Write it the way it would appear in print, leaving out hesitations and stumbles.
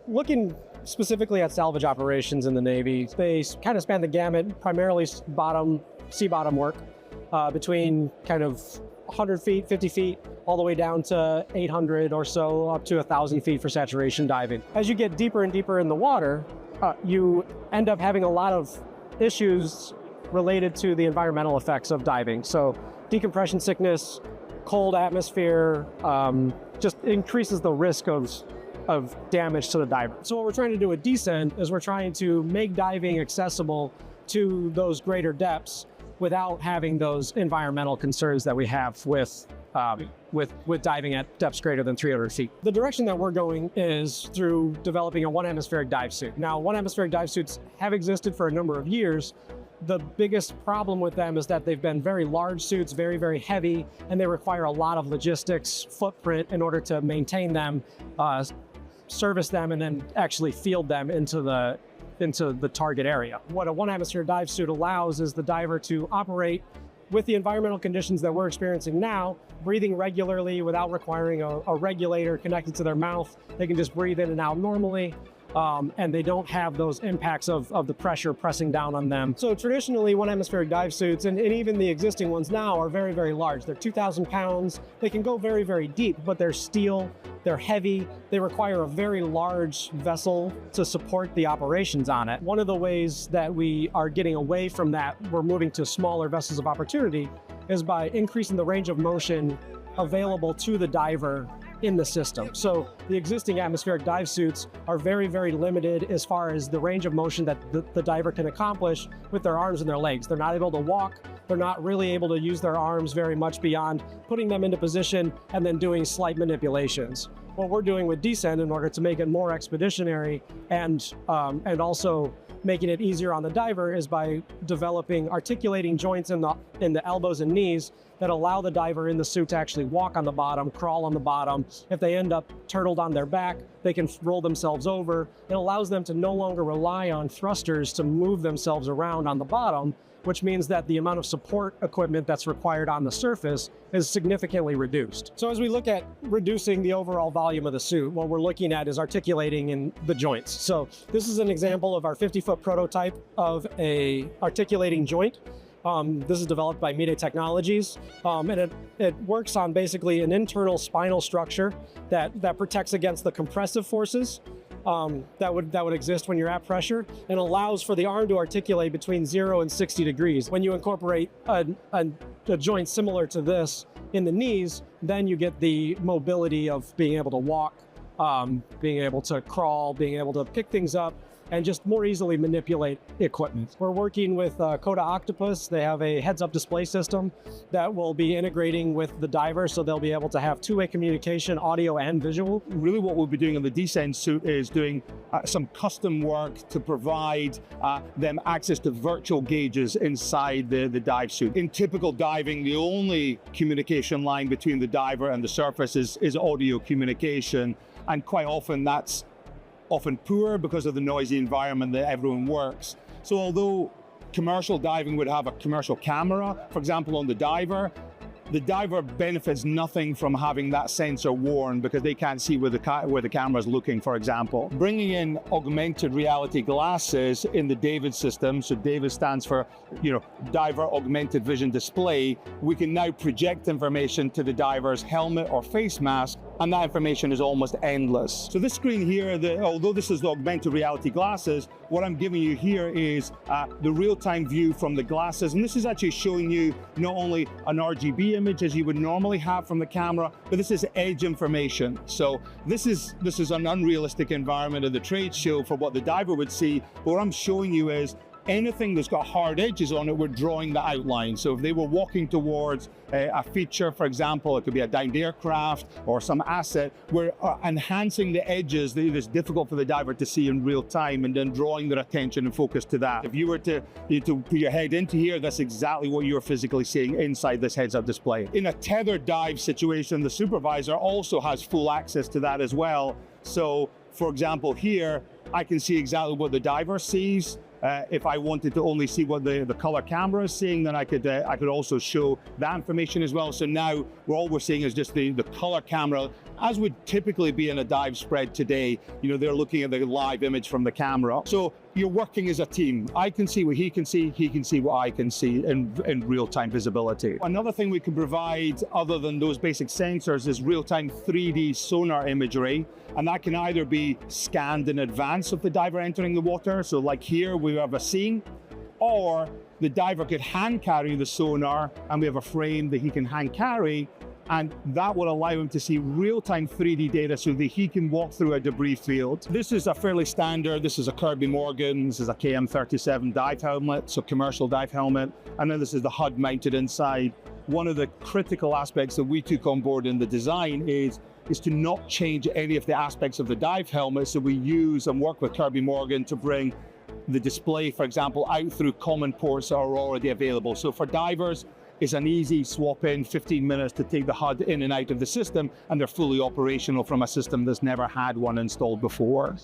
looking specifically at salvage operations in the Navy, they kind of span the gamut, primarily sea bottom work, between kind of 100 feet, 50 feet, all the way down to 800 or so, up to 1,000 feet for saturation diving. As you get deeper and deeper in the water, you end up having a lot of issues related to the environmental effects of diving. So decompression sickness, cold atmosphere, just increases the risk of damage to the diver. So what we're trying to do with Descend is we're trying to make diving accessible to those greater depths without having those environmental concerns that we have with diving at depths greater than 300 feet. The direction that we're going is through developing a one-hemispheric dive suit. Now, one-hemispheric dive suits have existed for a number of years. The biggest problem with them is that they've been very large suits, very, very heavy, and they require a lot of logistics footprint in order to maintain them, service them, and then actually field them into the target area. What a one-hemisphere dive suit allows is the diver to operate with the environmental conditions that we're experiencing now, breathing regularly without requiring a regulator connected to their mouth. They can just breathe in and out normally, and they don't have those impacts of the pressure pressing down on them. So traditionally, one-hemispheric dive suits, and even the existing ones now, are very, very large. They're 2,000 pounds. They can go very, very deep, but they're steel, they're heavy, they require a very large vessel to support the operations on it. One of the ways that we are getting away from that, we're moving to smaller vessels of opportunity, is by increasing the range of motion available to the diver in the system. So the existing atmospheric dive suits are very, very limited as far as the range of motion that the diver can accomplish with their arms and their legs. They're not able to walk. They're not really able to use their arms very much beyond putting them into position and then doing slight manipulations. What we're doing with Descend in order to make it more expeditionary and also making it easier on the diver is by developing articulating joints in the elbows and knees that allow the diver in the suit to actually walk on the bottom, crawl on the bottom. If they end up turtled on their back, they can roll themselves over. It allows them to no longer rely on thrusters to move themselves around on the bottom, which means that the amount of support equipment that's required on the surface is significantly reduced. So as we look at reducing the overall volume of the suit, what we're looking at is articulating in the joints. So this is an example of our 50-foot prototype of a articulating joint. This is developed by Mide Technologies, and it works on basically an internal spinal structure that protects against the compressive forces that would exist when you're at pressure, and allows for the arm to articulate between 0 and 60 degrees. When you incorporate a joint similar to this in the knees, then you get the mobility of being able to walk, being able to crawl, being able to pick things up, and just more easily manipulate equipment. We're working with Coda Octopus. They have a heads-up display system that will be integrating with the diver, so they'll be able to have two-way communication, audio and visual. Really what we'll be doing in the Descend suit is doing some custom work to provide them access to virtual gauges inside the dive suit. In typical diving, the only communication line between the diver and the surface is audio communication, and quite often that's often poor because of the noisy environment that everyone works. So although commercial diving would have a commercial camera, for example, on the diver benefits nothing from having that sensor worn because they can't see where the camera is looking, for example. Bringing in augmented reality glasses in the DAVD system, so DAVD stands for, Diver Augmented Vision Display, we can now project information to the diver's helmet or face mask, and that information is almost endless. So this screen here, although this is the augmented reality glasses, what I'm giving you here is the real-time view from the glasses, and this is actually showing you not only an RGB image as you would normally have from the camera, but this is edge information. So this is an unrealistic environment of the trade show for what the diver would see. But what I'm showing you is anything that's got hard edges on it, we're drawing the outline. So if they were walking towards a feature, for example, it could be a downed aircraft or some asset, we're enhancing the edges that is difficult for the diver to see in real time, and then drawing their attention and focus to that. If you were to put your head into here, that's exactly what you're physically seeing inside this heads-up display. In a tethered dive situation, the supervisor also has full access to that as well. So, for example, here, I can see exactly what the diver sees, If I wanted to only see what the color camera is seeing, then I could also show that information as well. So now all we're seeing is just the color camera, as would typically be in a dive spread today. You know, they're looking at the live image from the camera. So you're working as a team. I can see what he can see what I can see in real-time visibility. Another thing we can provide other than those basic sensors is real-time 3D sonar imagery, and that can either be scanned in advance of the diver entering the water. So like here, we have a scene, or the diver could hand carry the sonar, and we have a frame that he can hand carry, and that will allow him to see real-time 3D data so that he can walk through a debris field. This is a fairly standard, this is a Kirby Morgan, this is a KM37 dive helmet, so commercial dive helmet, and then this is the HUD mounted inside. One of the critical aspects that we took on board in the design is to not change any of the aspects of the dive helmet, so we use and work with Kirby Morgan to bring the display, for example, out through common ports that are already available. So for divers, it's an easy swap in, 15 minutes to take the HUD in and out of the system, and they're fully operational from a system that's never had one installed before.